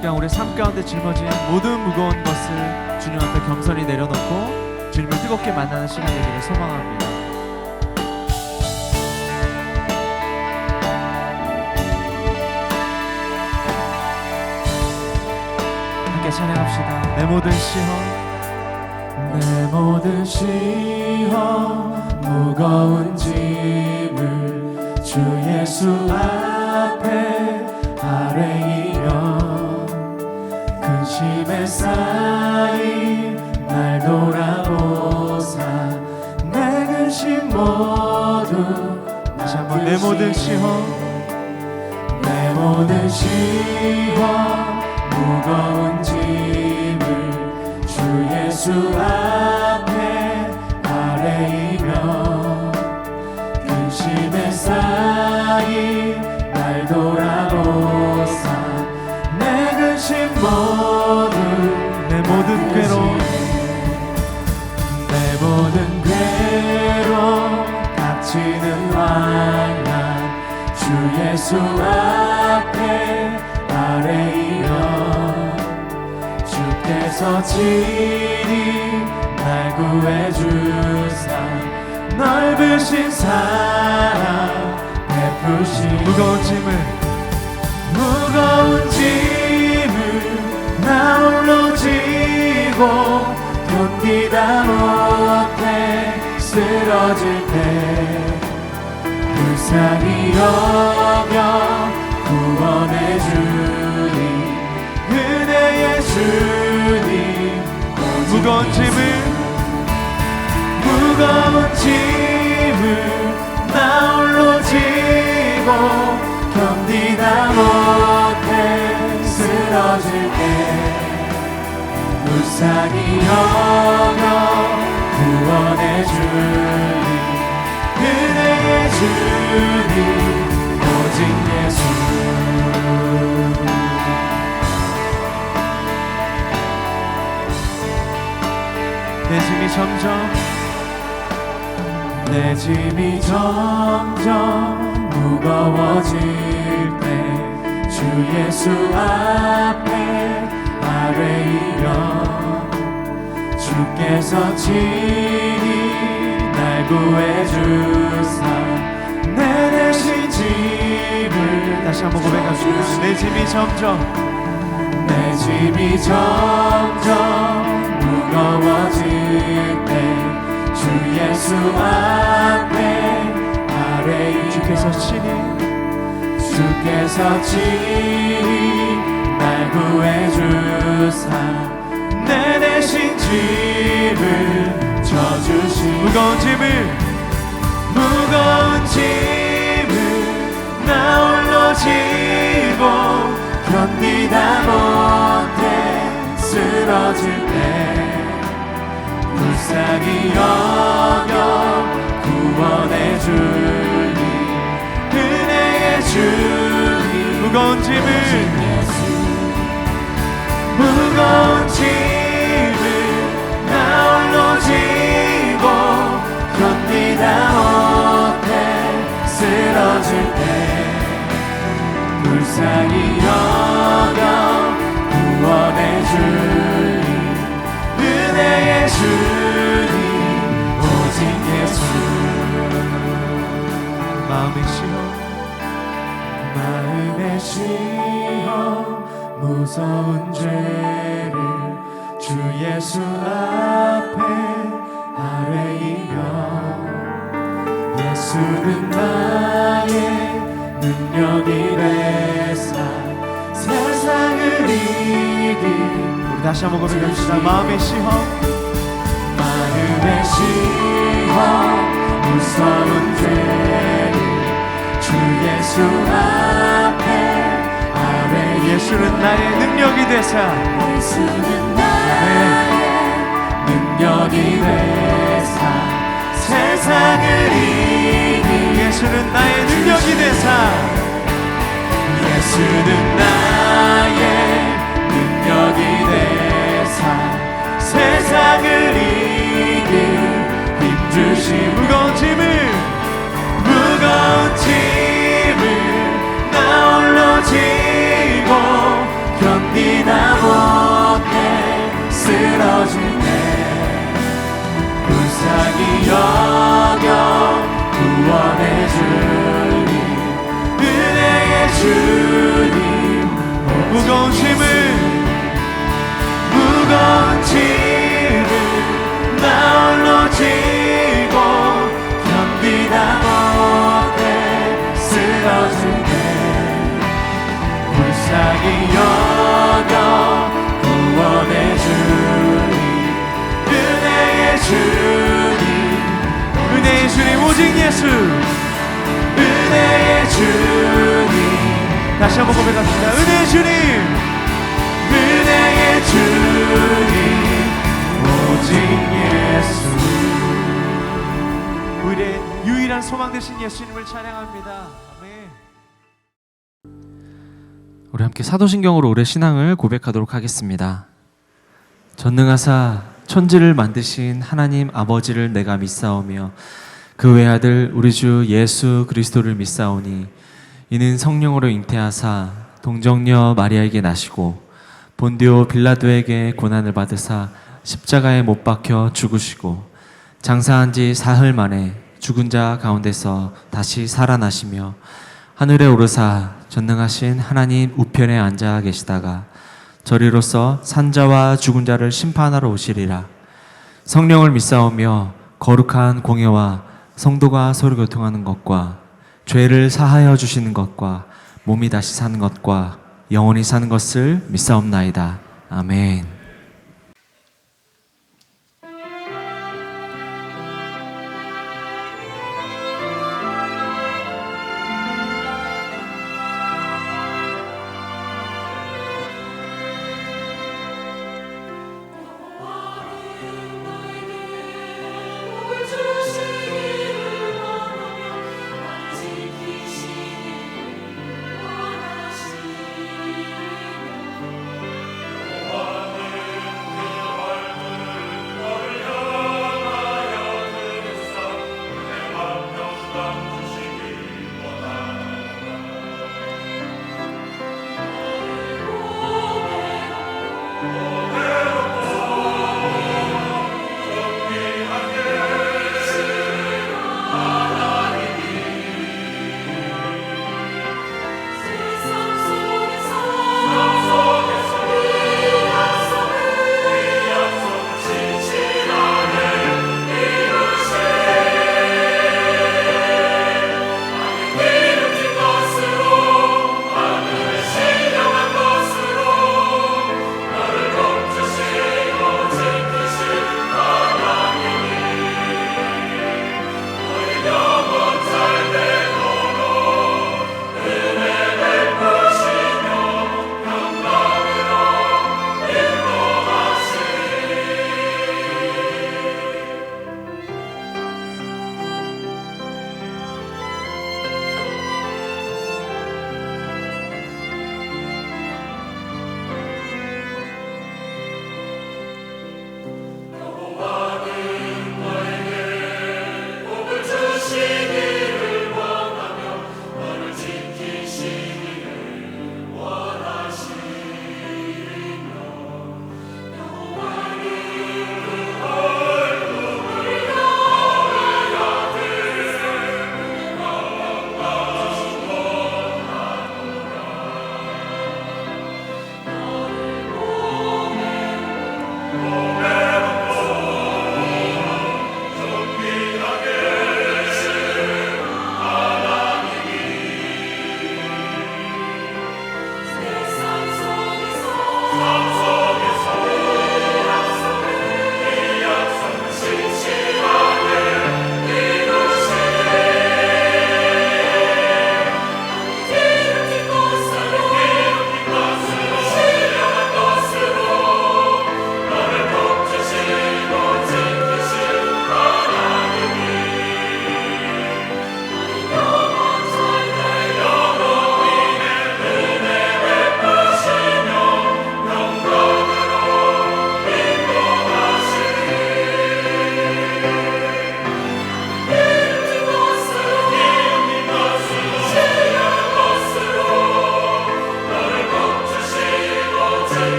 시간 우리 삶 가운데 짊어진 모든 무거운 것을 주님 앞에 겸손히 내려놓고 주님을 뜨겁게 만나는 시간 되기를 소망합니다. 함께 찬양합시다. 내 모든 시험, 내 모든 시험 무거운 짐을 주 예수 앞에 아뢰이며 근심에 쌓인 날 돌아보사 내 근심 모두 다시 한번 내 모든 시험, 내 모든 시험 무거운 짐을 주 예수 앞에 아뢰이며 근심에 쌓인 날 돌아보사 내 근심 모두 내 모든 괴로움, 내 모든 괴로움 닥치는 환난 주 예수 앞에 아뢰이며 주께서 친히 날 구해주사 넓으신 사랑 베푸신 무거운 짐을 나 홀로 지고 견디다 못해 쓰러질 때 불쌍히 여겨 구원해 주니 은혜의 주님 무거운 짐을 나 홀로 지고 견디다 못해 쓰러질 때 불쌍히 여겨 구원해 주니 은혜의 주님 오직 예수 내 짐이 점점 무거워질 때 주 예수 앞에 아뢰이며 주께서 친히 날 구해주사 내 대신 짐을 다시 한번 고백합시다. 내 짐이 점점 무거워질 때 주 예수 앞에 아뢰이 주께서 친히 날 구해주사 내 대신 짐을 져주신 무거운 짐을 나 홀로 지고 견디다 못해 쓰러질 때 불쌍히 여겨 구원해 주니 은혜의 주님 무거운 짐을 나 홀로 지고 견디다 못해 쓰러질 때 불쌍히 여겨 구원해 주니 은혜의 주님 오직 예수 마음의 시험 무서운 죄를 주 예수 앞에 아뢰이며 예수는 나의 능력이 되사 세상을 이긴 우리 다시 한번 고백합시다. 마음의 시험 무서운 죄를 주 예수 앞에 아뢰이 예수는 나의 능력이 되사 세상을 이긴 예수는 나의 능력이 되사 예수는 나의 능력이 되사 세상을 이길 힘주신 무거운 짐을 나 홀로 지고 견디 불쌍히 여겨 구원해 주님 은혜의 주님 무거운 짐을 나 홀로 지고 견디다 못해 쓰러질 때 불쌍히 여겨 구원해 주님 은혜의 주님 은혜의 주님 오직 예수 은혜의 주님 다시 한번 고백합시다. 은혜의 주님 은혜의 주님 오직 예수 우리의 유일한 소망 되신 예수님을 찬양합니다. 아멘. 우리 함께 사도신경으로 올해 신앙을 고백하도록 하겠습니다. 전능하사 천지를 만드신 하나님 아버지를 내가 믿사오며 그 외아들 우리 주 예수 그리스도를 믿사오니 이는 성령으로 잉태하사 동정녀 마리아에게 나시고 본디오 빌라도에게 고난을 받으사 십자가에 못 박혀 죽으시고 장사한 지 사흘 만에 죽은 자 가운데서 다시 살아나시며 하늘에 오르사 전능하신 하나님 우편에 앉아 계시다가 저리로서 산자와 죽은 자를 심판하러 오시리라. 성령을 믿사오며 거룩한 공예와 성도가 서로 교통하는 것과 죄를 사하여 주시는 것과 몸이 다시 사는 것과 영원히 사는 것을 믿사옵나이다. 아멘.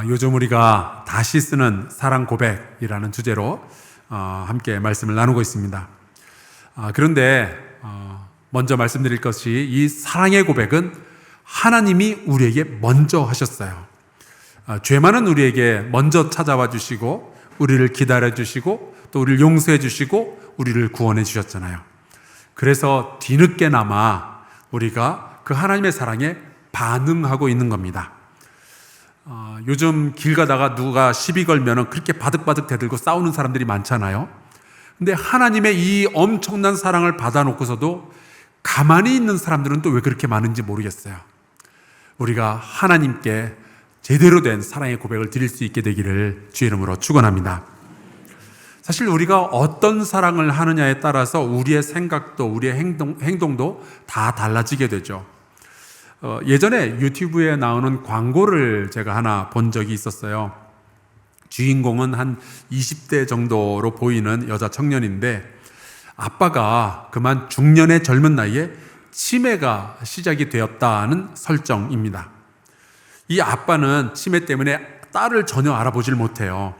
요즘 우리가 다시 쓰는 사랑 고백이라는 주제로 함께 말씀을 나누고 있습니다. 그런데 먼저 말씀드릴 것이 이 사랑의 고백은 하나님이 우리에게 먼저 하셨어요. 죄 많은 우리에게 먼저 찾아와 주시고 우리를 기다려 주시고 또 우리를 용서해 주시고 우리를 구원해 주셨잖아요. 그래서 뒤늦게나마 우리가 그 하나님의 사랑에 반응하고 있는 겁니다. 요즘 길 가다가 누가 시비 걸면은 그렇게 바득바득 대들고 싸우는 사람들이 많잖아요. 근데 하나님의 이 엄청난 사랑을 받아놓고서도 가만히 있는 사람들은 또 왜 그렇게 많은지 모르겠어요. 우리가 하나님께 제대로 된 사랑의 고백을 드릴 수 있게 되기를 주의 이름으로 축원합니다. 사실 우리가 어떤 사랑을 하느냐에 따라서 우리의 생각도 우리의 행동도 다 달라지게 되죠. 예전에 유튜브에 나오는 광고를 제가 하나 본 적이 있었어요. 주인공은 한 20대 정도로 보이는 여자 청년인데 아빠가 그만 중년의 젊은 나이에 치매가 시작이 되었다는 설정입니다. 이 아빠는 치매 때문에 딸을 전혀 알아보질 못해요.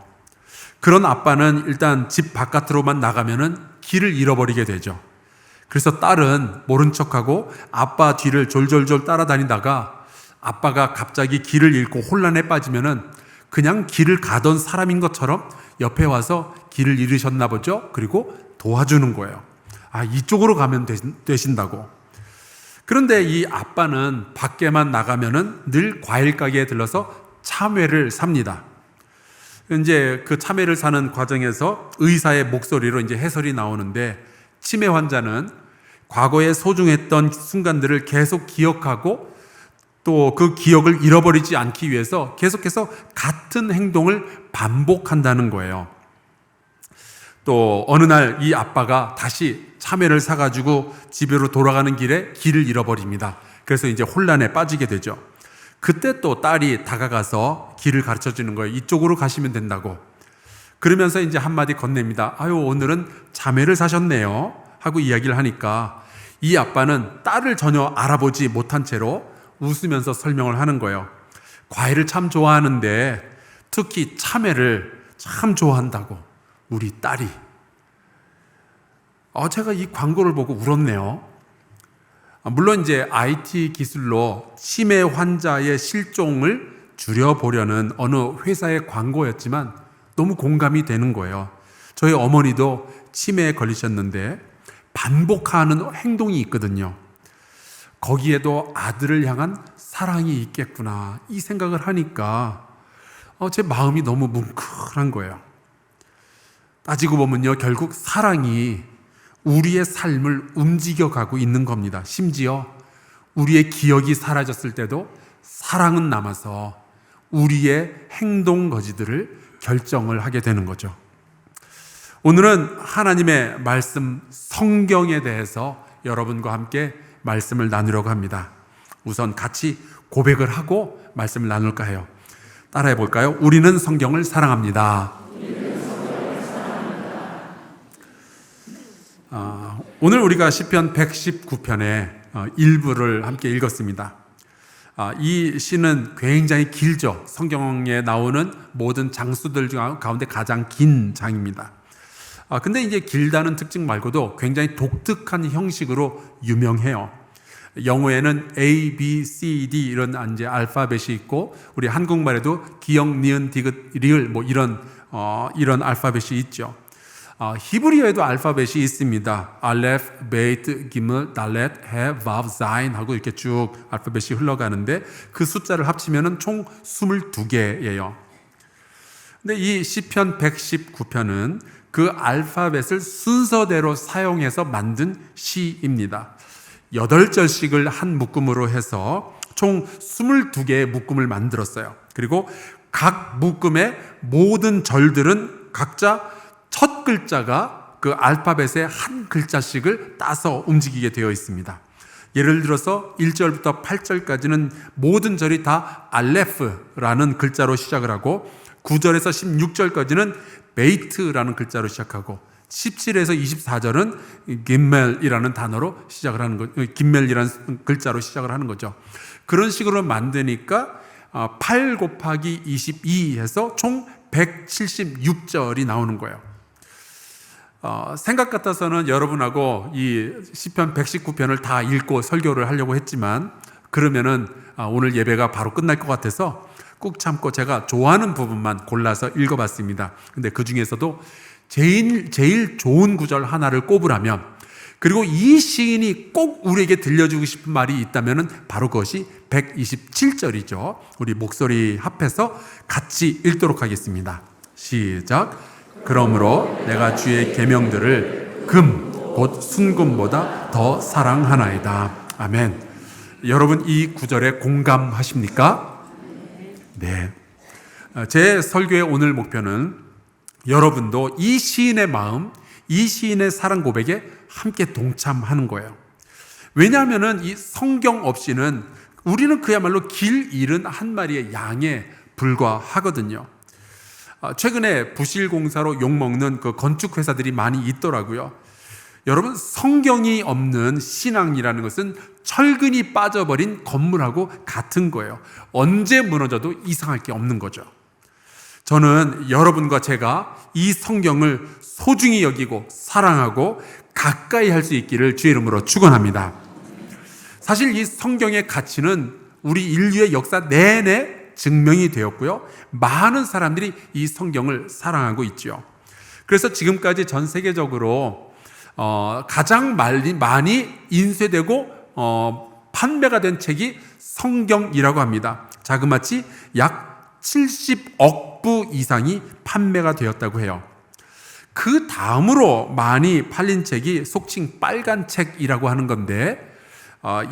그런 아빠는 일단 집 바깥으로만 나가면은 길을 잃어버리게 되죠. 그래서 딸은 모른 척하고 아빠 뒤를 졸졸졸 따라다니다가 아빠가 갑자기 길을 잃고 혼란에 빠지면은 그냥 길을 가던 사람인 것처럼 옆에 와서 길을 잃으셨나 보죠. 그리고 도와주는 거예요. 이쪽으로 가면 되신다고. 그런데 이 아빠는 밖에만 나가면은 늘 과일 가게에 들러서 참외를 삽니다. 이제 그 참외를 사는 과정에서 의사의 목소리로 이제 해설이 나오는데 치매 환자는 과거에 소중했던 순간들을 계속 기억하고 또 그 기억을 잃어버리지 않기 위해서 계속해서 같은 행동을 반복한다는 거예요. 또 어느 날 이 아빠가 다시 참외를 사가지고 집으로 돌아가는 길에 길을 잃어버립니다. 그래서 이제 혼란에 빠지게 되죠. 그때 또 딸이 다가가서 길을 가르쳐 주는 거예요. 이쪽으로 가시면 된다고. 그러면서 이제 한마디 건넵니다. 오늘은 참외를 사셨네요. 하고 이야기를 하니까 이 아빠는 딸을 전혀 알아보지 못한 채로 웃으면서 설명을 하는 거예요. 과일을 참 좋아하는데 특히 참외를 참 좋아한다고 우리 딸이. 제가 이 광고를 보고 울었네요. 물론 이제 IT 기술로 치매 환자의 실종을 줄여보려는 어느 회사의 광고였지만 너무 공감이 되는 거예요. 저희 어머니도 치매에 걸리셨는데 반복하는 행동이 있거든요. 거기에도 아들을 향한 사랑이 있겠구나 이 생각을 하니까 제 마음이 너무 뭉클한 거예요. 따지고 보면요, 결국 사랑이 우리의 삶을 움직여가고 있는 겁니다. 심지어 우리의 기억이 사라졌을 때도 사랑은 남아서 우리의 행동 거지들을 결정을 하게 되는 거죠. 오늘은 하나님의 말씀 성경에 대해서 여러분과 함께 말씀을 나누려고 합니다. 우선 같이 고백을 하고 말씀을 나눌까 해요. 따라해 볼까요? 우리는 성경을 사랑합니다. 오늘 우리가 시편 119편의 일부를 함께 읽었습니다. 이 시는 굉장히 길죠. 성경에 나오는 모든 장수들 가운데 가장 긴 장입니다. 근데 이제 길다는 특징 말고도 굉장히 독특한 형식으로 유명해요. 영어에는 A, B, C, D 이런 이제 알파벳이 있고 우리 한국말에도 기역, 니은, 디귿, 리을 뭐 이런 알파벳이 있죠. 히브리어에도 알파벳이 있습니다. 알레프, 베이트, 기물, 달렛, 해, 바브, 자인 하고 이렇게 쭉 알파벳이 흘러가는데 그 숫자를 합치면 총 22개예요. 근데 이 시편 119편은 그 알파벳을 순서대로 사용해서 만든 시입니다. 8절씩을 한 묶음으로 해서 총 22개의 묶음을 만들었어요. 그리고 각 묶음의 모든 절들은 각자 첫 글자가 그 알파벳의 한 글자씩을 따서 움직이게 되어 있습니다. 예를 들어서 1절부터 8절까지는 모든 절이 다 알레프라는 글자로 시작을 하고 9절에서 16절까지는 베이트라는 글자로 시작하고 17에서 24절은 김멜이라는 단어로 시작을 하는 거, 김멜이라는 글자로 시작을 하는 거죠. 그런 식으로 만드니까 8 곱하기 22 해서 총 176절이 나오는 거예요. 생각 같아서는 여러분하고 이 시편 119편을 다 읽고 설교를 하려고 했지만 그러면은 오늘 예배가 바로 끝날 것 같아서 꾹 참고 제가 좋아하는 부분만 골라서 읽어봤습니다. 근데 그 중에서도 제일 좋은 구절 하나를 꼽으라면, 그리고 이 시인이 꼭 우리에게 들려주고 싶은 말이 있다면 바로 그것이 127절이죠. 우리 목소리 합해서 같이 읽도록 하겠습니다. 시작. 그러므로 내가 주의 계명들을 금 곧 순금보다 더 사랑하나이다. 아멘. 여러분 이 구절에 공감하십니까? 네. 제 설교의 오늘 목표는 여러분도 이 시인의 마음, 이 시인의 사랑 고백에 함께 동참하는 거예요. 왜냐하면 이 성경 없이는 우리는 그야말로 길 잃은 한 마리의 양에 불과하거든요. 최근에 부실공사로 욕먹는 그 건축회사들이 많이 있더라고요. 여러분, 성경이 없는 신앙이라는 것은 철근이 빠져버린 건물하고 같은 거예요. 언제 무너져도 이상할 게 없는 거죠. 저는 여러분과 제가 이 성경을 소중히 여기고 사랑하고 가까이 할 수 있기를 주의 이름으로 축원합니다. 사실 이 성경의 가치는 우리 인류의 역사 내내 증명이 되었고요. 많은 사람들이 이 성경을 사랑하고 있죠. 그래서 지금까지 전 세계적으로 가장 많이 인쇄되고 판매가 된 책이 성경이라고 합니다. 자그마치 약 70억 부 이상이 판매가 되었다고 해요. 그 다음으로 많이 팔린 책이 속칭 빨간 책이라고 하는 건데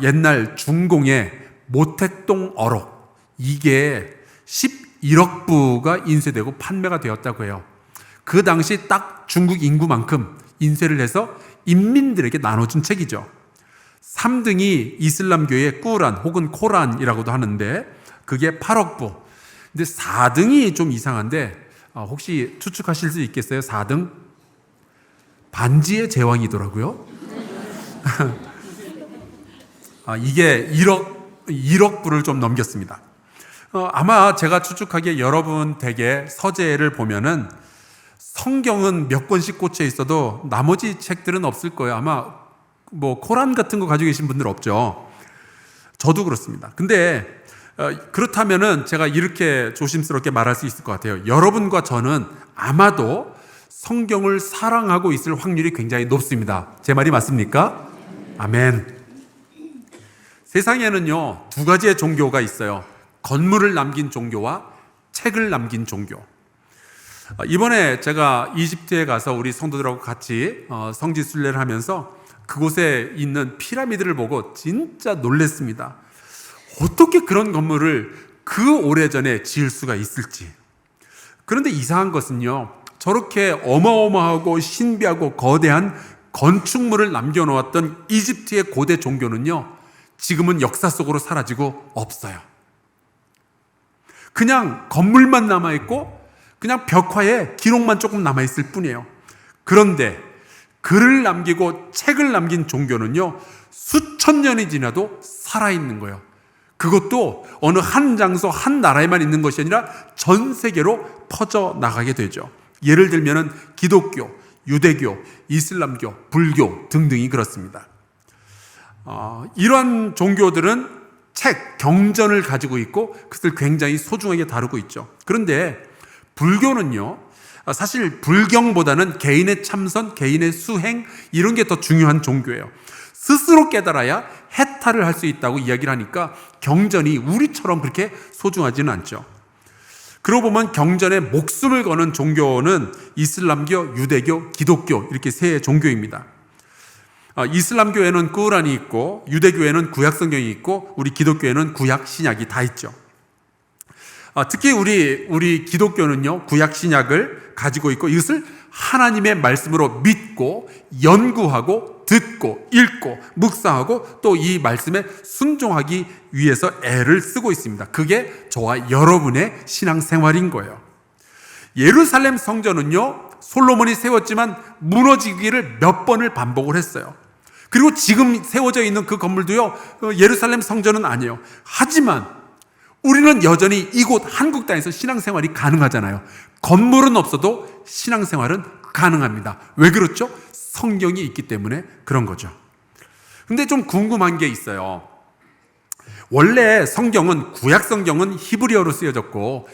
옛날 중공의 모택동 어록, 이게 11억 부가 인쇄되고 판매가 되었다고 해요. 그 당시 딱 중국 인구만큼 인쇄를 해서 인민들에게 나눠준 책이죠. 3등이 이슬람교의 꾸란 혹은 코란이라고도 하는데 그게 8억 부. 근데 4등이 좀 이상한데 혹시 추측하실 수 있겠어요? 4등? 반지의 제왕이더라고요. 이게 1억 부를 좀 넘겼습니다. 아마 제가 추측하기에 여러분 댁에 서재를 보면은 성경은 몇 권씩 꽂혀 있어도 나머지 책들은 없을 거예요. 아마 뭐 코란 같은 거 가지고 계신 분들 없죠. 저도 그렇습니다. 근데 그렇다면은 제가 이렇게 조심스럽게 말할 수 있을 것 같아요. 여러분과 저는 아마도 성경을 사랑하고 있을 확률이 굉장히 높습니다. 제 말이 맞습니까? 아멘. 세상에는요, 두 가지의 종교가 있어요. 건물을 남긴 종교와 책을 남긴 종교. 이번에 제가 이집트에 가서 우리 성도들하고 같이 성지순례를 하면서 그곳에 있는 피라미드를 보고 진짜 놀랐습니다. 어떻게 그런 건물을 그 오래전에 지을 수가 있을지. 그런데 이상한 것은요, 저렇게 어마어마하고 신비하고 거대한 건축물을 남겨놓았던 이집트의 고대 종교는요, 지금은 역사 속으로 사라지고 없어요. 그냥 건물만 남아있고 그냥 벽화에 기록만 조금 남아있을 뿐이에요. 그런데 글을 남기고 책을 남긴 종교는요, 수천 년이 지나도 살아있는 거예요. 그것도 어느 한 장소 한 나라에만 있는 것이 아니라 전 세계로 퍼져나가게 되죠. 예를 들면 기독교, 유대교, 이슬람교, 불교 등등이 그렇습니다. 이러한 종교들은 책, 경전을 가지고 있고 그것을 굉장히 소중하게 다루고 있죠. 그런데 불교는요, 사실 불경보다는 개인의 참선, 개인의 수행 이런 게 더 중요한 종교예요. 스스로 깨달아야 해탈을 할 수 있다고 이야기를 하니까 경전이 우리처럼 그렇게 소중하지는 않죠. 그러고 보면 경전에 목숨을 거는 종교는 이슬람교, 유대교, 기독교 이렇게 세 종교입니다. 이슬람교에는 꾸란이 있고 유대교에는 구약성경이 있고 우리 기독교에는 구약 신약이 다 있죠. 특히 우리 기독교는요, 구약 신약을 가지고 있고 이것을 하나님의 말씀으로 믿고 연구하고 듣고 읽고 묵상하고 또 이 말씀에 순종하기 위해서 애를 쓰고 있습니다. 그게 저와 여러분의 신앙생활인 거예요. 예루살렘 성전은요, 솔로몬이 세웠지만 무너지기를 몇 번을 반복을 했어요. 그리고 지금 세워져 있는 그 건물도요, 예루살렘 성전은 아니에요. 하지만 우리는 여전히 이곳 한국 땅에서 신앙생활이 가능하잖아요. 건물은 없어도 신앙생활은 가능합니다. 왜 그렇죠? 성경이 있기 때문에 그런 거죠. 근데 좀 궁금한 게 있어요. 원래 성경은, 구약 성경은 히브리어로 쓰여졌고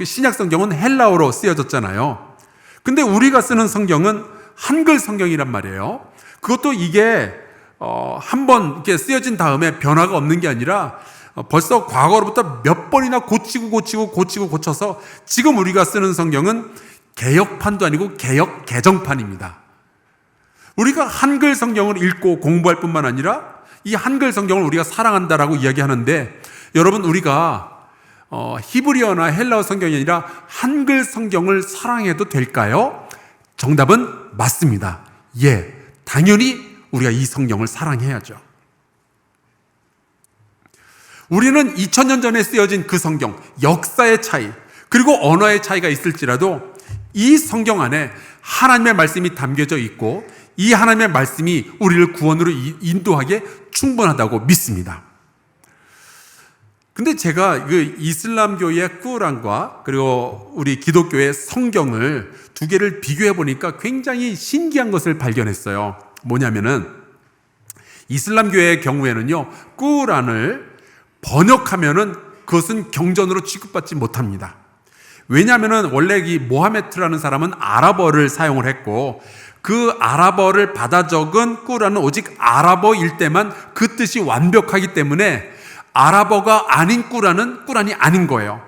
신약 성경은 헬라어로 쓰여졌잖아요. 근데 우리가 쓰는 성경은 한글 성경이란 말이에요. 그것도 이게 한번 이렇게 쓰여진 다음에 변화가 없는 게 아니라 벌써 과거로부터 몇 번이나 고쳐서 지금 우리가 쓰는 성경은 개역판도 아니고 개역 개정판입니다. 우리가 한글 성경을 읽고 공부할 뿐만 아니라 이 한글 성경을 우리가 사랑한다라고 이야기하는데, 여러분, 우리가 히브리어나 헬라어 성경이 아니라 한글 성경을 사랑해도 될까요? 정답은 맞습니다. 예, 당연히 우리가 이 성경을 사랑해야죠. 우리는 2000년 전에 쓰여진 그 성경, 역사의 차이, 그리고 언어의 차이가 있을지라도 이 성경 안에 하나님의 말씀이 담겨져 있고 이 하나님의 말씀이 우리를 구원으로 인도하기에 충분하다고 믿습니다. 근데 제가 그 이슬람교의 꾸란과 그리고 우리 기독교의 성경을 두 개를 비교해 보니까 굉장히 신기한 것을 발견했어요. 뭐냐면은 이슬람교의 경우에는요, 꾸란을 번역하면은 그것은 경전으로 취급받지 못합니다. 왜냐하면은 원래 이 모하메트라는 사람은 아랍어를 사용을 했고 그 아랍어를 받아 적은 꾸란은 오직 아랍어일 때만 그 뜻이 완벽하기 때문에 아랍어가 아닌 꾸란이 아닌 거예요.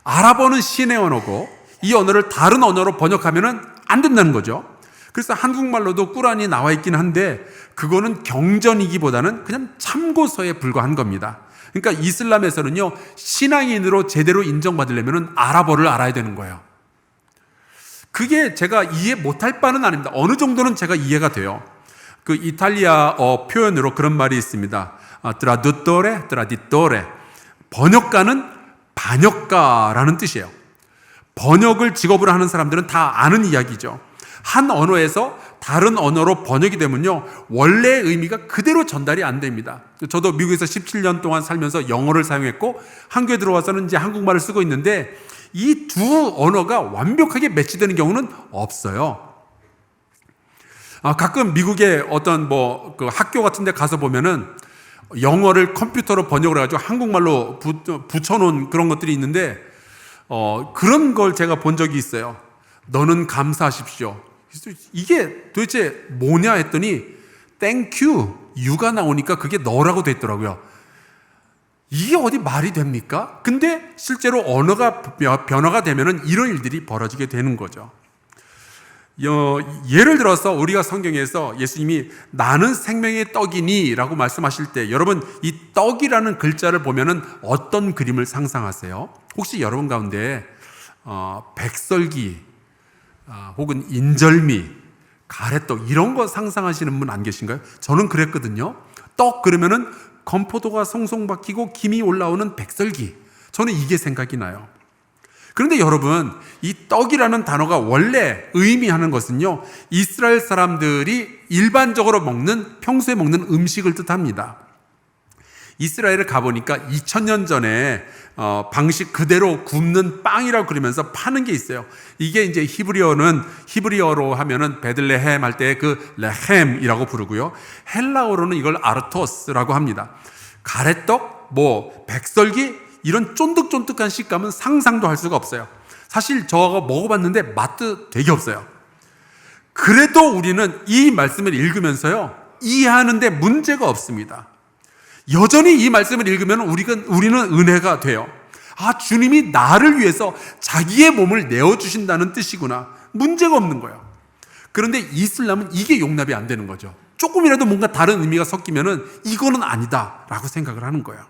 아랍어는 신의 언어고 이 언어를 다른 언어로 번역하면은 안 된다는 거죠. 그래서 한국말로도 꾸란이 나와 있긴 한데 그거는 경전이기보다는 그냥 참고서에 불과한 겁니다. 그러니까 이슬람에서는요, 신앙인으로 제대로 인정받으려면 아랍어를 알아야 되는 거예요. 그게 제가 이해 못할 바는 아닙니다. 어느 정도는 제가 이해가 돼요. 그 이탈리아어 표현으로 그런 말이 있습니다. 트라디토레. 번역가는 반역가라는 뜻이에요. 번역을 직업으로 하는 사람들은 다 아는 이야기죠. 한 언어에서 다른 언어로 번역이 되면요, 원래의 의미가 그대로 전달이 안 됩니다. 저도 미국에서 17년 동안 살면서 영어를 사용했고 한국에 들어와서는 이제 한국말을 쓰고 있는데 이 두 언어가 완벽하게 매치되는 경우는 없어요. 가끔 미국의 어떤 그 학교 같은 데 가서 보면은 영어를 컴퓨터로 번역을 해가지고 한국말로 붙여놓은 그런 것들이 있는데 그런 걸 제가 본 적이 있어요. 너는 감사하십시오. 이게 도대체 뭐냐 했더니 땡큐, 유가 나오니까 그게 너라고 됐더라고요. 이게 어디 말이 됩니까? 근데 실제로 언어가 변화가 되면은 이런 일들이 벌어지게 되는 거죠. 예를 들어서 우리가 성경에서 예수님이 나는 생명의 떡이니 라고 말씀하실 때 여러분 이 떡이라는 글자를 보면은 어떤 그림을 상상하세요? 혹시 여러분 가운데 백설기 혹은 인절미, 가래떡 이런 거 상상하시는 분 안 계신가요? 저는 그랬거든요. 떡 그러면은 건포도가 송송 박히고 김이 올라오는 백설기, 저는 이게 생각이 나요. 그런데 여러분, 이 떡이라는 단어가 원래 의미하는 것은요, 이스라엘 사람들이 일반적으로 평소에 먹는 음식을 뜻합니다. 이스라엘을 가보니까 2000년 전에 방식 그대로 굽는 빵이라고 그러면서 파는 게 있어요. 이게 이제 히브리어로 하면은 베들레헴 할 때 그 레헴이라고 부르고요. 헬라어로는 이걸 아르토스라고 합니다. 가래떡, 백설기 이런 쫀득쫀득한 식감은 상상도 할 수가 없어요. 사실 저거 먹어봤는데 맛도 되게 없어요. 그래도 우리는 이 말씀을 읽으면서요, 이해하는데 문제가 없습니다. 여전히 이 말씀을 읽으면 우리는 은혜가 돼요. 주님이 나를 위해서 자기의 몸을 내어주신다는 뜻이구나. 문제가 없는 거예요. 그런데 이슬람은 이게 용납이 안 되는 거죠. 조금이라도 뭔가 다른 의미가 섞이면은 이거는 아니다라고 생각을 하는 거예요.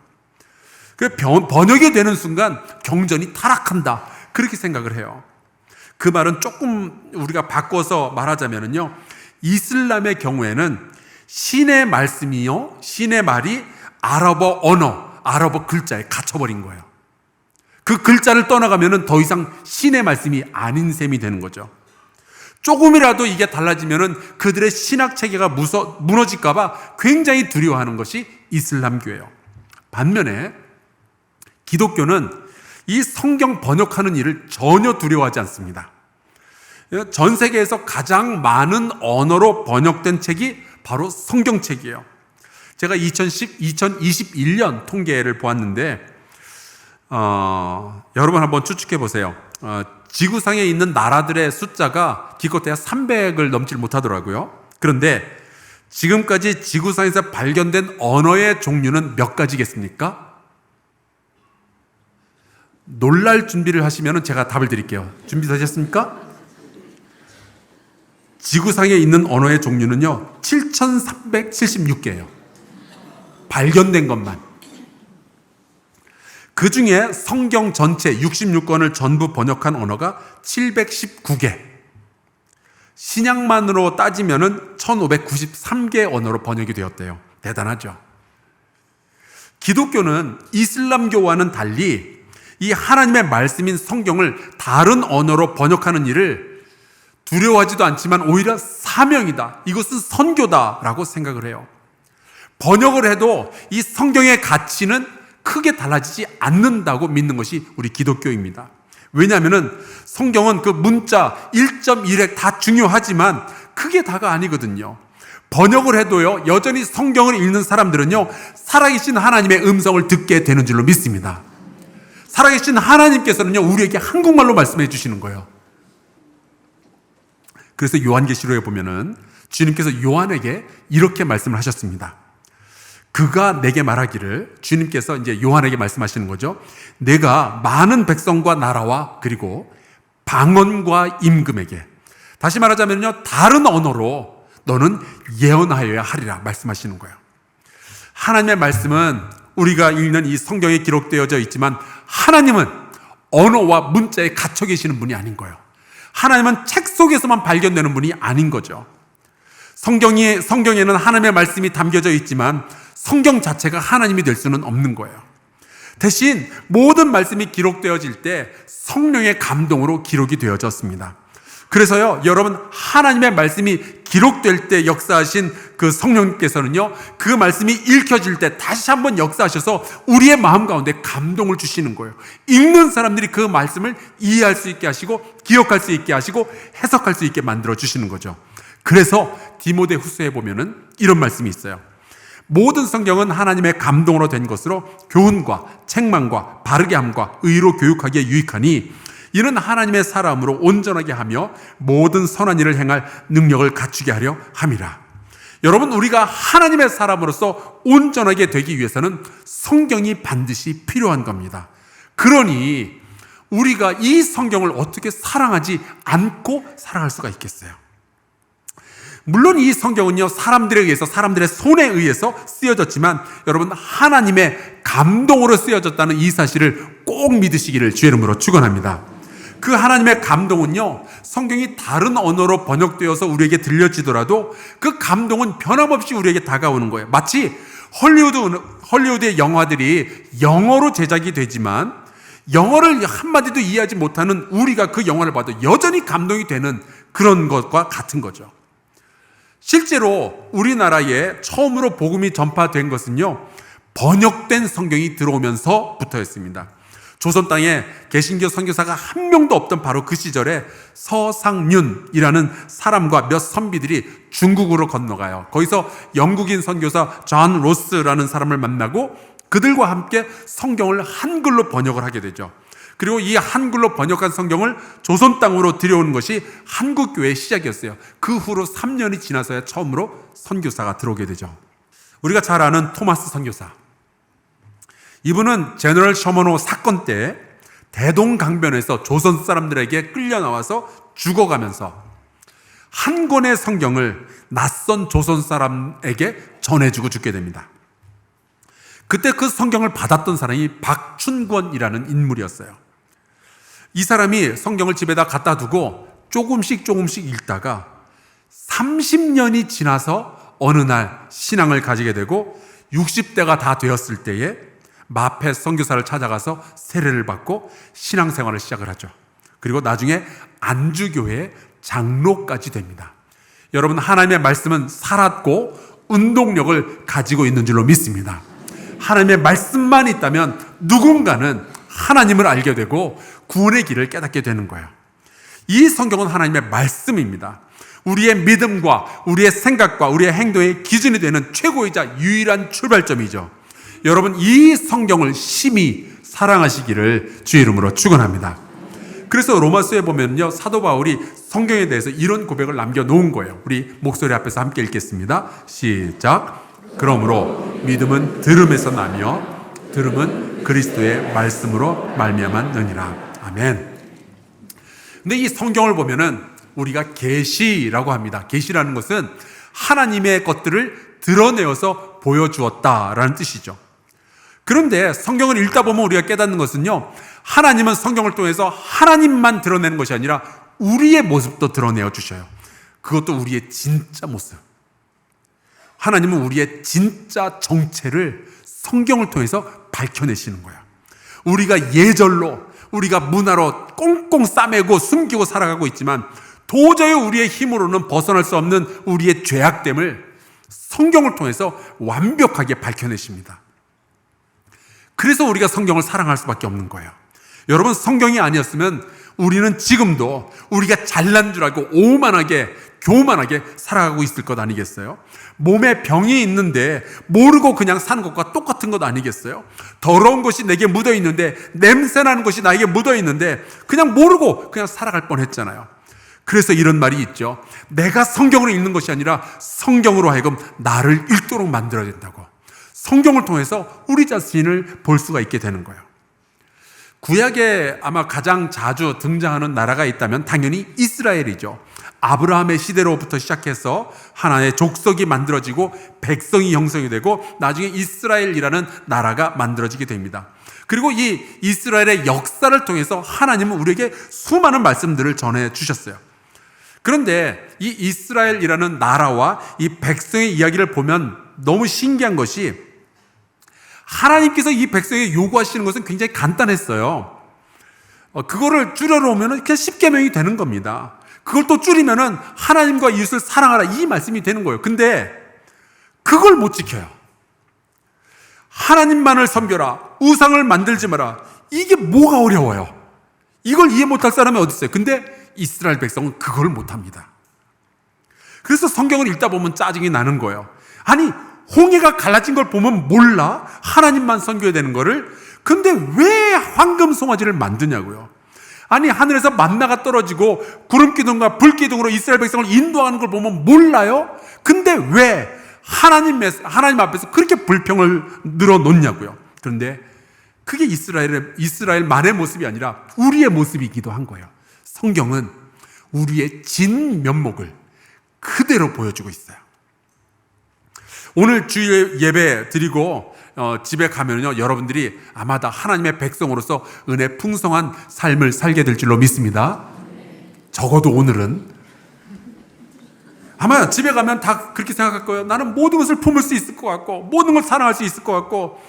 번역이 되는 순간 경전이 타락한다, 그렇게 생각을 해요. 그 말은 조금 우리가 바꿔서 말하자면요, 이슬람의 경우에는 신의 말씀이요, 신의 말이 아랍어 언어, 아랍어 글자에 갇혀버린 거예요. 그 글자를 떠나가면은 더 이상 신의 말씀이 아닌 셈이 되는 거죠. 조금이라도 이게 달라지면은 그들의 신학 체계가 무너질까봐 굉장히 두려워하는 것이 이슬람교예요. 반면에 기독교는 이 성경 번역하는 일을 전혀 두려워하지 않습니다. 전 세계에서 가장 많은 언어로 번역된 책이 바로 성경책이에요. 제가 2021년 통계를 보았는데 여러분 한번 추측해 보세요. 지구상에 있는 나라들의 숫자가 기껏해야 300을 넘질 못하더라고요. 그런데 지금까지 지구상에서 발견된 언어의 종류는 몇 가지겠습니까? 놀랄 준비를 하시면 제가 답을 드릴게요. 준비되셨습니까? 지구상에 있는 언어의 종류는요 7,376개예요. 발견된 것만. 그 중에 성경 전체 66권을 전부 번역한 언어가 719개. 신약만으로 따지면은 1593개 언어로 번역이 되었대요. 대단하죠. 기독교는 이슬람교와는 달리 이 하나님의 말씀인 성경을 다른 언어로 번역하는 일을 두려워하지도 않지만 오히려 사명이다. 이것은 선교다라고 생각을 해요. 번역을 해도 이 성경의 가치는 크게 달라지지 않는다고 믿는 것이 우리 기독교입니다. 왜냐하면 성경은 그 문자 1.1획 다 중요하지만 크게 다가 아니거든요. 번역을 해도요 여전히 성경을 읽는 사람들은요 살아계신 하나님의 음성을 듣게 되는 줄로 믿습니다. 살아계신 하나님께서는요 우리에게 한국말로 말씀해 주시는 거예요. 그래서 요한계시록에 보면은 주님께서 요한에게 이렇게 말씀을 하셨습니다. 그가 내게 말하기를, 주님께서 이제 요한에게 말씀하시는 거죠. 내가 많은 백성과 나라와 그리고 방언과 임금에게, 다시 말하자면요 다른 언어로 너는 예언하여야 하리라 말씀하시는 거예요. 하나님의 말씀은 우리가 읽는 이 성경에 기록되어져 있지만 하나님은 언어와 문자에 갇혀 계시는 분이 아닌 거예요. 하나님은 책 속에서만 발견되는 분이 아닌 거죠. 성경에는 하나님의 말씀이 담겨져 있지만 성경 자체가 하나님이 될 수는 없는 거예요. 대신 모든 말씀이 기록되어질 때 성령의 감동으로 기록이 되어졌습니다. 그래서요, 여러분, 하나님의 말씀이 기록될 때 역사하신 그 성령님께서는요, 그 말씀이 읽혀질 때 다시 한번 역사하셔서 우리의 마음 가운데 감동을 주시는 거예요. 읽는 사람들이 그 말씀을 이해할 수 있게 하시고, 기억할 수 있게 하시고, 해석할 수 있게 만들어 주시는 거죠. 그래서 디모데후서에 보면은 이런 말씀이 있어요. 모든 성경은 하나님의 감동으로 된 것으로 교훈과 책망과 바르게 함과 의로 교육하기에 유익하니 이는 하나님의 사람으로 온전하게 하며 모든 선한 일을 행할 능력을 갖추게 하려 함이라. 여러분, 우리가 하나님의 사람으로서 온전하게 되기 위해서는 성경이 반드시 필요한 겁니다. 그러니 우리가 이 성경을 어떻게 사랑하지 않고 살아갈 수가 있겠어요? 물론 이 성경은요 사람들에 의해서, 사람들의 손에 의해서 쓰여졌지만 여러분, 하나님의 감동으로 쓰여졌다는 이 사실을 꼭 믿으시기를 주의 이름으로 축원합니다. 그 하나님의 감동은요 성경이 다른 언어로 번역되어서 우리에게 들려지더라도 그 감동은 변함없이 우리에게 다가오는 거예요. 마치 헐리우드의 영화들이 영어로 제작이 되지만 영어를 한마디도 이해하지 못하는 우리가 그 영화를 봐도 여전히 감동이 되는 그런 것과 같은 거죠. 실제로 우리나라에 처음으로 복음이 전파된 것은요 번역된 성경이 들어오면서부터였습니다. 조선 땅에 개신교 선교사가 한 명도 없던 바로 그 시절에 서상윤이라는 사람과 몇 선비들이 중국으로 건너가요. 거기서 영국인 선교사 존 로스라는 사람을 만나고 그들과 함께 성경을 한글로 번역을 하게 되죠. 그리고 이 한글로 번역한 성경을 조선 땅으로 들여오는 것이 한국교회의 시작이었어요. 그 후로 3년이 지나서야 처음으로 선교사가 들어오게 되죠. 우리가 잘 아는 토마스 선교사. 이분은 제너럴 셔먼호 사건 때 대동강변에서 조선 사람들에게 끌려 나와서 죽어가면서 한 권의 성경을 낯선 조선 사람에게 전해주고 죽게 됩니다. 그때 그 성경을 받았던 사람이 박춘권이라는 인물이었어요. 이 사람이 성경을 집에다 갖다 두고 조금씩 읽다가 30년이 지나서 어느 날 신앙을 가지게 되고 60대가 다 되었을 때에 마페 선교사를 찾아가서 세례를 받고 신앙생활을 시작을 하죠. 그리고 나중에 안주교회 장로까지 됩니다. 여러분, 하나님의 말씀은 살았고 운동력을 가지고 있는 줄로 믿습니다. 하나님의 말씀만 있다면 누군가는 하나님을 알게 되고 구원의 길을 깨닫게 되는 거예요. 이 성경은 하나님의 말씀입니다. 우리의 믿음과 우리의 생각과 우리의 행동의 기준이 되는 최고이자 유일한 출발점이죠. 여러분, 이 성경을 심히 사랑하시기를 주의 이름으로 축원합니다. 그래서 로마서에 보면요, 사도 바울이 성경에 대해서 이런 고백을 남겨놓은 거예요. 우리 목소리 앞에서 함께 읽겠습니다. 시작. 그러므로 믿음은 들음에서 나며 들음은 그리스도의 말씀으로 말미암았느니라. 아멘. 근데 이 성경을 보면은 우리가 계시라고 합니다. 계시라는 것은 하나님의 것들을 드러내어서 보여주었다라는 뜻이죠. 그런데 성경을 읽다 보면 우리가 깨닫는 것은요, 하나님은 성경을 통해서 하나님만 드러내는 것이 아니라 우리의 모습도 드러내어 주셔요. 그것도 우리의 진짜 모습. 하나님은 우리의 진짜 정체를 성경을 통해서 밝혀내시는 거예요. 우리가 예절로, 우리가 문화로 꽁꽁 싸매고 숨기고 살아가고 있지만 도저히 우리의 힘으로는 벗어날 수 없는 우리의 죄악됨을 성경을 통해서 완벽하게 밝혀내십니다. 그래서 우리가 성경을 사랑할 수밖에 없는 거예요. 여러분, 성경이 아니었으면 우리는 지금도 우리가 잘난 줄 알고 오만하게 교만하게 살아가고 있을 것 아니겠어요? 몸에 병이 있는데 모르고 그냥 사는 것과 똑같은 것 아니겠어요? 더러운 것이 내게 묻어 있는데, 냄새나는 것이 나에게 묻어 있는데 그냥 모르고 그냥 살아갈 뻔했잖아요. 그래서 이런 말이 있죠. 내가 성경을 읽는 것이 아니라 성경으로 하여금 나를 읽도록 만들어야 된다고. 성경을 통해서 우리 자신을 볼 수가 있게 되는 거예요. 구약에 아마 가장 자주 등장하는 나라가 있다면 당연히 이스라엘이죠. 아브라함의 시대로부터 시작해서 하나의 족속이 만들어지고 백성이 형성이 되고 나중에 이스라엘이라는 나라가 만들어지게 됩니다. 그리고 이 이스라엘의 역사를 통해서 하나님은 우리에게 수많은 말씀들을 전해 주셨어요. 그런데 이 이스라엘이라는 나라와 이 백성의 이야기를 보면 너무 신기한 것이, 하나님께서 이 백성에게 요구하시는 것은 굉장히 간단했어요. 그거를 줄여놓으면 그냥 10계명이 되는 겁니다. 그걸 또 줄이면은 하나님과 이웃을 사랑하라, 이 말씀이 되는 거예요. 근데 그걸 못 지켜요. 하나님만을 섬겨라, 우상을 만들지 마라. 이게 뭐가 어려워요? 이걸 이해 못할 사람이 어디 있어요? 근데 이스라엘 백성은 그걸 못합니다. 그래서 성경을 읽다 보면 짜증이 나는 거예요. 아니, 홍해가 갈라진 걸 보면 몰라? 하나님만 섬겨야 되는 거를. 근데 왜 황금 송아지를 만드냐고요. 아니, 하늘에서 만나가 떨어지고 구름기둥과 불기둥으로 이스라엘 백성을 인도하는 걸 보면 몰라요? 근데 왜 하나님 앞에서 그렇게 불평을 늘어놓냐고요. 그런데 그게 이스라엘만의 모습이 아니라 우리의 모습이기도 한 거예요. 성경은 우리의 진면목을 그대로 보여주고 있어요. 오늘 주일 예배 드리고 집에 가면요, 여러분들이 아마 다 하나님의 백성으로서 은혜 풍성한 삶을 살게 될 줄로 믿습니다. 적어도 오늘은. 아마 집에 가면 다 그렇게 생각할 거예요. 나는 모든 것을 품을 수 있을 것 같고, 모든 걸 사랑할 수 있을 것 같고,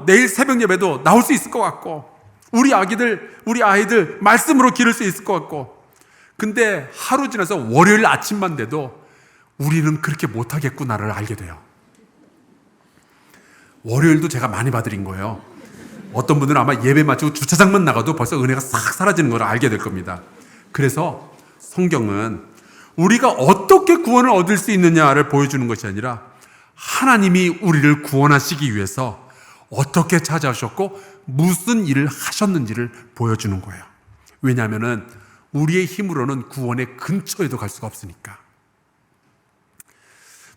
내일 새벽 예배도 나올 수 있을 것 같고, 우리 아이들 말씀으로 기를 수 있을 것 같고. 근데 하루 지나서 월요일 아침만 돼도 우리는 그렇게 못하겠구나를 알게 돼요. 월요일도 제가 많이 봐드린 거예요. 어떤 분들은 아마 예배 마치고 주차장만 나가도 벌써 은혜가 싹 사라지는 걸 알게 될 겁니다. 그래서 성경은 우리가 어떻게 구원을 얻을 수 있느냐를 보여주는 것이 아니라 하나님이 우리를 구원하시기 위해서 어떻게 찾아오셨고 무슨 일을 하셨는지를 보여주는 거예요. 왜냐하면 우리의 힘으로는 구원의 근처에도 갈 수가 없으니까.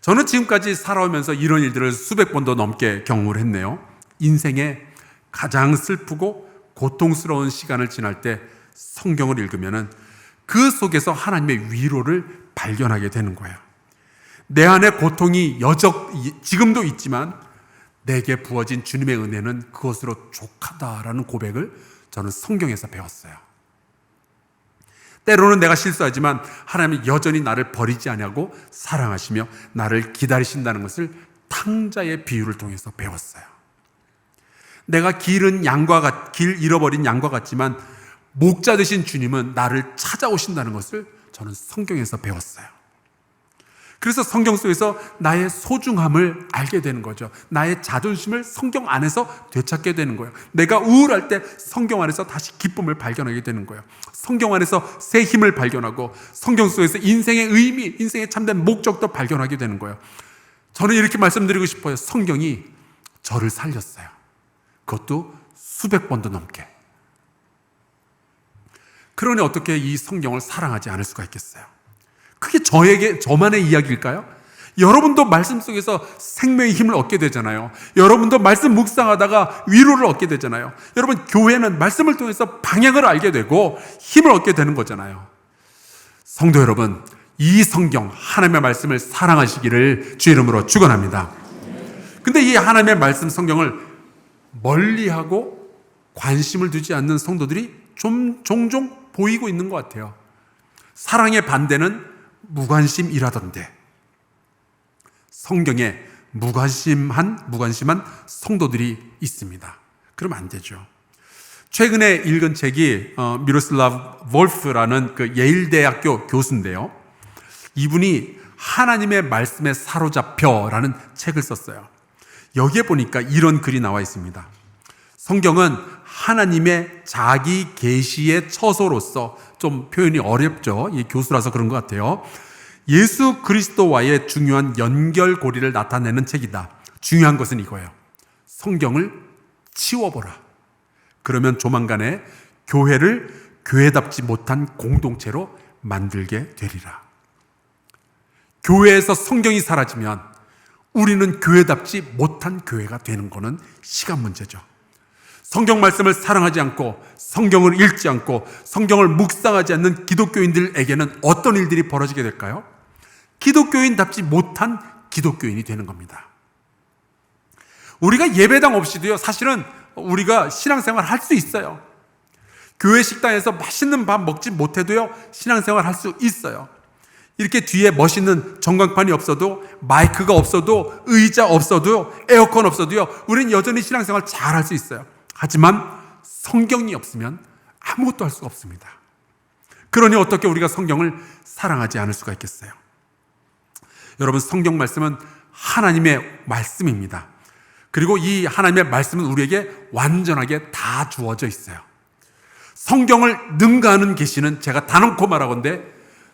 저는 지금까지 살아오면서 이런 일들을 수백 번도 넘게 경험을 했네요. 인생에 가장 슬프고 고통스러운 시간을 지날 때 성경을 읽으면 그 속에서 하나님의 위로를 발견하게 되는 거예요. 내 안에 고통이 지금도 있지만 내게 부어진 주님의 은혜는 그것으로 족하다라는 고백을 저는 성경에서 배웠어요. 때로는 내가 실수하지만 하나님이 여전히 나를 버리지 아니하고 사랑하시며 나를 기다리신다는 것을 탕자의 비유를 통해서 배웠어요. 내가 길 잃어버린 양과 같지만 목자 되신 주님은 나를 찾아오신다는 것을 저는 성경에서 배웠어요. 그래서 성경 속에서 나의 소중함을 알게 되는 거죠. 나의 자존심을 성경 안에서 되찾게 되는 거예요. 내가 우울할 때 성경 안에서 다시 기쁨을 발견하게 되는 거예요. 성경 안에서 새 힘을 발견하고 성경 속에서 인생의 의미, 인생의 참된 목적도 발견하게 되는 거예요. 저는 이렇게 말씀드리고 싶어요. 성경이 저를 살렸어요. 그것도 수백 번도 넘게. 그러니 어떻게 이 성경을 사랑하지 않을 수가 있겠어요? 그게 저만의 이야기일까요? 여러분도 말씀 속에서 생명의 힘을 얻게 되잖아요. 여러분도 말씀 묵상하다가 위로를 얻게 되잖아요. 여러분, 교회는 말씀을 통해서 방향을 알게 되고 힘을 얻게 되는 거잖아요. 성도 여러분, 이 성경, 하나님의 말씀을 사랑하시기를 주의 이름으로 축원합니다. 근데 이 하나님의 말씀 성경을 멀리하고 관심을 두지 않는 성도들이 종종 보이고 있는 것 같아요. 사랑의 반대는 무관심이라던데, 성경에 무관심한 성도들이 있습니다. 그러면 안 되죠. 최근에 읽은 책이 미로슬라브 볼프라는 그 예일대학교 교수인데요. 이분이 하나님의 말씀에 사로잡혀라는 책을 썼어요. 여기에 보니까 이런 글이 나와 있습니다. 성경은 하나님의 자기 계시의 처소로서, 좀 표현이 어렵죠. 이 교수라서 그런 것 같아요. 예수 그리스도와의 중요한 연결고리를 나타내는 책이다. 중요한 것은 이거예요. 성경을 치워보라. 그러면 조만간에 교회를 교회답지 못한 공동체로 만들게 되리라. 교회에서 성경이 사라지면 우리는 교회답지 못한 교회가 되는 것은 시간 문제죠. 성경 말씀을 사랑하지 않고 성경을 읽지 않고 성경을 묵상하지 않는 기독교인들에게는 어떤 일들이 벌어지게 될까요? 기독교인답지 못한 기독교인이 되는 겁니다. 우리가 예배당 없이도요, 사실은 우리가 신앙생활 할 수 있어요. 교회 식당에서 맛있는 밥 먹지 못해도요, 신앙생활 할 수 있어요. 이렇게 뒤에 멋있는 전광판이 없어도, 마이크가 없어도, 의자 없어도, 에어컨 없어도요, 우리는 여전히 신앙생활 잘 할 수 있어요. 하지만 성경이 없으면 아무것도 할 수가 없습니다. 그러니 어떻게 우리가 성경을 사랑하지 않을 수가 있겠어요? 여러분, 성경 말씀은 하나님의 말씀입니다. 그리고 이 하나님의 말씀은 우리에게 완전하게 다 주어져 있어요. 성경을 능가하는 계시는, 제가 단언코 말하건대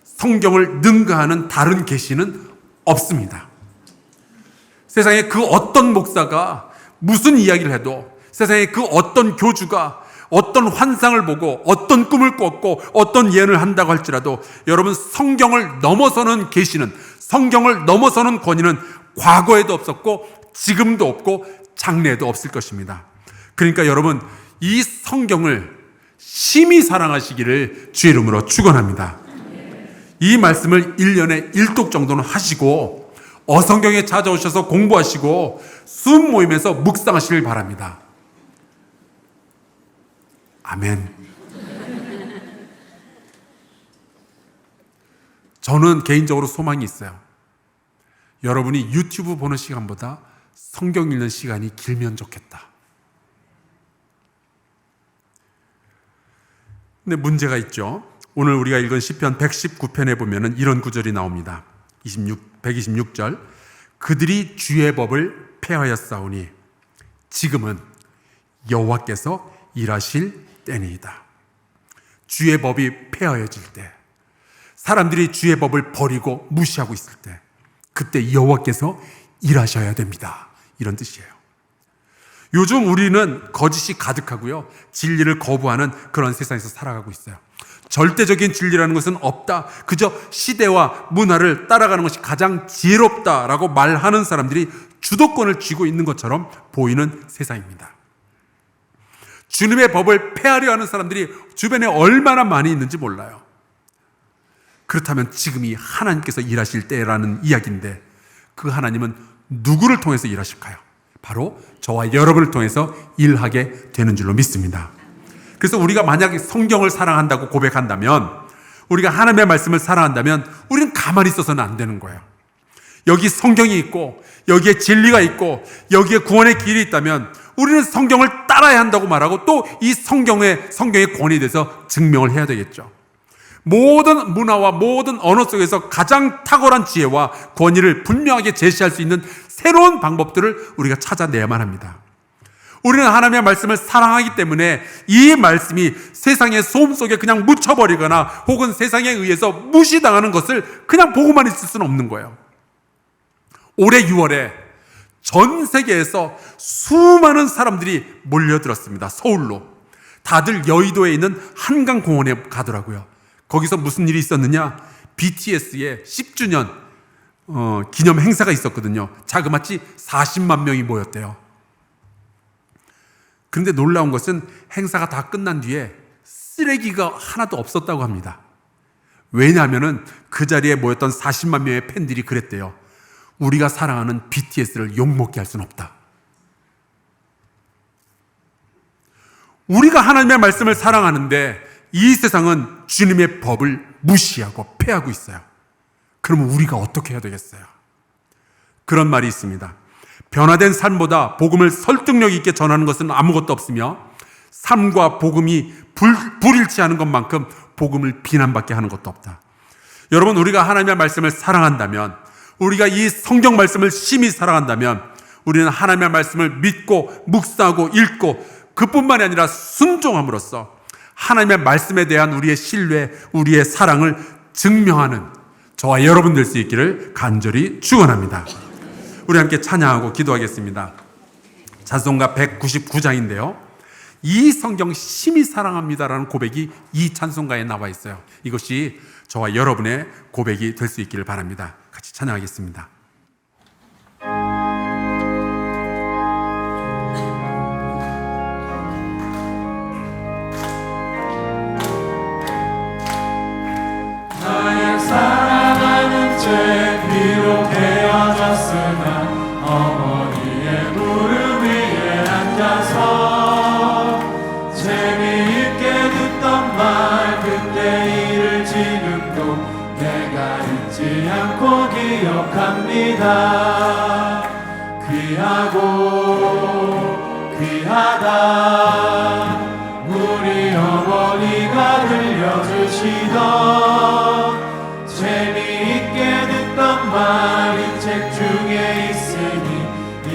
성경을 능가하는 다른 계시는 없습니다. 세상에 그 어떤 목사가 무슨 이야기를 해도, 세상에 그 어떤 교주가 어떤 환상을 보고 어떤 꿈을 꿨고 어떤 예언을 한다고 할지라도, 여러분, 성경을 넘어서는 계시는, 성경을 넘어서는 권위는 과거에도 없었고 지금도 없고 장래에도 없을 것입니다. 그러니까 여러분, 이 성경을 심히 사랑하시기를 주의 이름으로 축원합니다. 이 말씀을 1년에 1독 정도는 하시고 어성경에 찾아오셔서 공부하시고 수업 모임에서 묵상하시길 바랍니다. 아멘. 저는 개인적으로 소망이 있어요. 여러분이 유튜브 보는 시간보다 성경 읽는 시간이 길면 좋겠다. 근데 문제가 있죠. 오늘 우리가 읽은 시편 119편에 보면은 이런 구절이 나옵니다. 126절. 그들이 주의 법을 폐하였사오니 지금은 여호와께서 일하실 때니이다. 주의 법이 폐하여질 때, 사람들이 주의 법을 버리고 무시하고 있을 때, 그때 여호와께서 일하셔야 됩니다. 이런 뜻이에요. 요즘 우리는 거짓이 가득하고요, 진리를 거부하는 그런 세상에서 살아가고 있어요. 절대적인 진리라는 것은 없다. 그저 시대와 문화를 따라가는 것이 가장 지혜롭다라고 말하는 사람들이 주도권을 쥐고 있는 것처럼 보이는 세상입니다. 주님의 법을 폐하려 하는 사람들이 주변에 얼마나 많이 있는지 몰라요. 그렇다면 지금이 하나님께서 일하실 때라는 이야기인데, 그 하나님은 누구를 통해서 일하실까요? 바로 저와 여러분을 통해서 일하게 되는 줄로 믿습니다. 그래서 우리가 만약에 성경을 사랑한다고 고백한다면, 우리가 하나님의 말씀을 사랑한다면 우리는 가만히 있어서는 안 되는 거예요. 여기 성경이 있고 여기에 진리가 있고 여기에 구원의 길이 있다면 우리는 성경을 따라야 한다고 말하고 또 이 성경의 권위에 대해서 증명을 해야 되겠죠. 모든 문화와 모든 언어 속에서 가장 탁월한 지혜와 권위를 분명하게 제시할 수 있는 새로운 방법들을 우리가 찾아내야만 합니다. 우리는 하나님의 말씀을 사랑하기 때문에 이 말씀이 세상의 소음 속에 그냥 묻혀버리거나 혹은 세상에 의해서 무시당하는 것을 그냥 보고만 있을 수는 없는 거예요. 올해 6월에 전 세계에서 수많은 사람들이 몰려들었습니다. 서울로. 다들 여의도에 있는 한강공원에 가더라고요. 거기서 무슨 일이 있었느냐? BTS의 10주년 기념 행사가 있었거든요. 자그마치 40만 명이 모였대요. 그런데 놀라운 것은 행사가 다 끝난 뒤에 쓰레기가 하나도 없었다고 합니다. 왜냐하면 그 자리에 모였던 40만 명의 팬들이 그랬대요. 우리가 사랑하는 BTS를 욕먹게 할 수는 없다. 우리가 하나님의 말씀을 사랑하는데 이 세상은 주님의 법을 무시하고 폐하고 있어요. 그러면 우리가 어떻게 해야 되겠어요? 그런 말이 있습니다. 변화된 삶보다 복음을 설득력 있게 전하는 것은 아무것도 없으며 삶과 복음이 불일치하는 것만큼 복음을 비난받게 하는 것도 없다. 여러분, 우리가 하나님의 말씀을 사랑한다면, 우리가 이 성경 말씀을 심히 사랑한다면 우리는 하나님의 말씀을 믿고 묵상하고 읽고 그뿐만이 아니라 순종함으로써 하나님의 말씀에 대한 우리의 신뢰, 우리의 사랑을 증명하는 저와 여러분 될 수 있기를 간절히 축원합니다. 우리 함께 찬양하고 기도하겠습니다. 찬송가 199장인데요. 이 성경 심히 사랑합니다라는 고백이 이 찬송가에 나와 있어요. 이것이 저와 여러분의 고백이 될 수 있기를 바랍니다. 같이 찬양하겠습니다. 나의 사랑하는 죄 비록 헤어졌으나 어머니의 무릎 위에 앉아서 재미있게 듣던 말 그때 일을 지금도 내가 잊지 않고 기억합니다. 귀하고 귀하다 우리 어머니가 들려주시던 재미있게 듣던 말 이 책 중에 있으니 이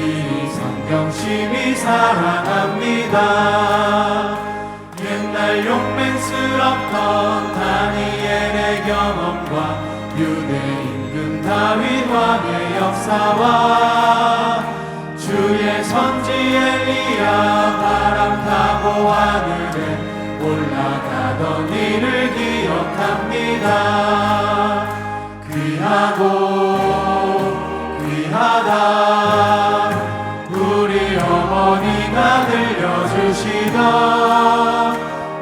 성경 심히 사랑합니다. 옛날 용맹스럽던 다니엘의 경험과 유대 임금 다윗 왕의 역사와 주의 선지 엘리야 바람 타고 하늘에 올라가던 일을 기억합니다. 귀하고 귀하다 우리 어머니가 들려주시던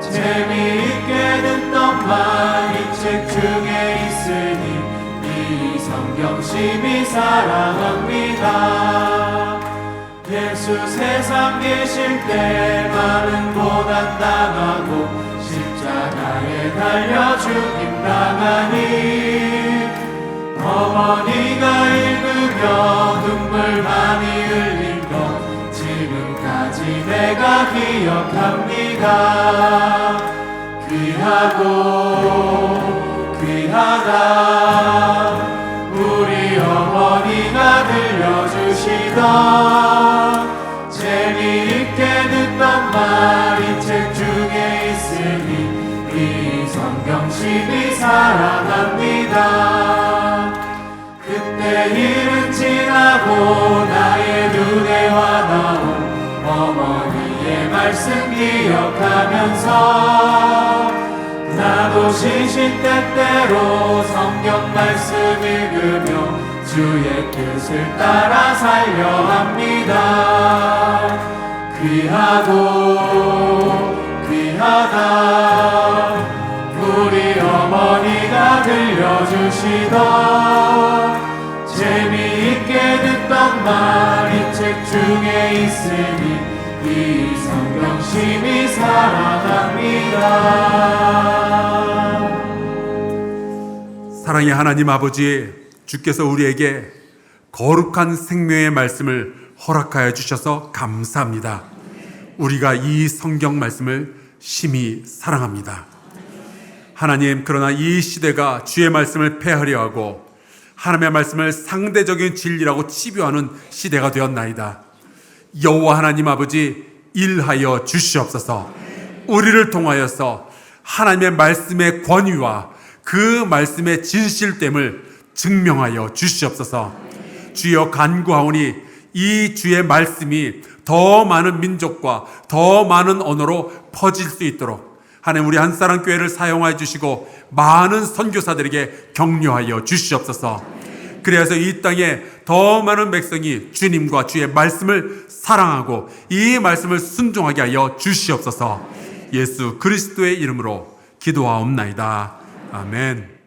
재미있게 듣던 말 이 책 중에 있으니 이 성경 심히 사랑합니다. 예수 세상 계실 때 많은 고난 당하고 십자가에 달려 죽임 당하니 어머니가 읽으며 눈물 많이 흘린 것 지금까지 내가 기억합니다. 귀하고 귀하다 우리 어머니가 들려주시던 재미있게 듣던 말 이 책 중에 있으니 이 성경 심히 사랑합니다. 그때 일은 지나고 나의 눈에 와닿은 어머니의 말씀 기억하면서 나도 시시때때로 성경 말씀 읽으며 주의 뜻을 따라 살려 합니다. 귀하고 귀하다 우리 어머니가 들려주시던 재미있게 듣던 말 이 책 중에 있으니 이 성경 심히 사랑합니다. 사랑의 하나님 아버지, 주께서 우리에게 거룩한 생명의 말씀을 허락하여 주셔서 감사합니다. 우리가 이 성경 말씀을 심히 사랑합니다. 하나님, 그러나 이 시대가 주의 말씀을 폐하려 하고 하나님의 말씀을 상대적인 진리라고 치부하는 시대가 되었나이다. 여호와 하나님 아버지, 일하여 주시옵소서. 우리를 통하여서 하나님의 말씀의 권위와 그 말씀의 진실됨을 증명하여 주시옵소서. 주여, 간구하오니 이 주의 말씀이 더 많은 민족과 더 많은 언어로 퍼질 수 있도록 하나님, 우리 한사랑교회를 사용하여 주시고 많은 선교사들에게 격려하여 주시옵소서. 그래서 이 땅에 더 많은 백성이 주님과 주의 말씀을 사랑하고 이 말씀을 순종하게 하여 주시옵소서. 예수 그리스도의 이름으로 기도하옵나이다. 아멘.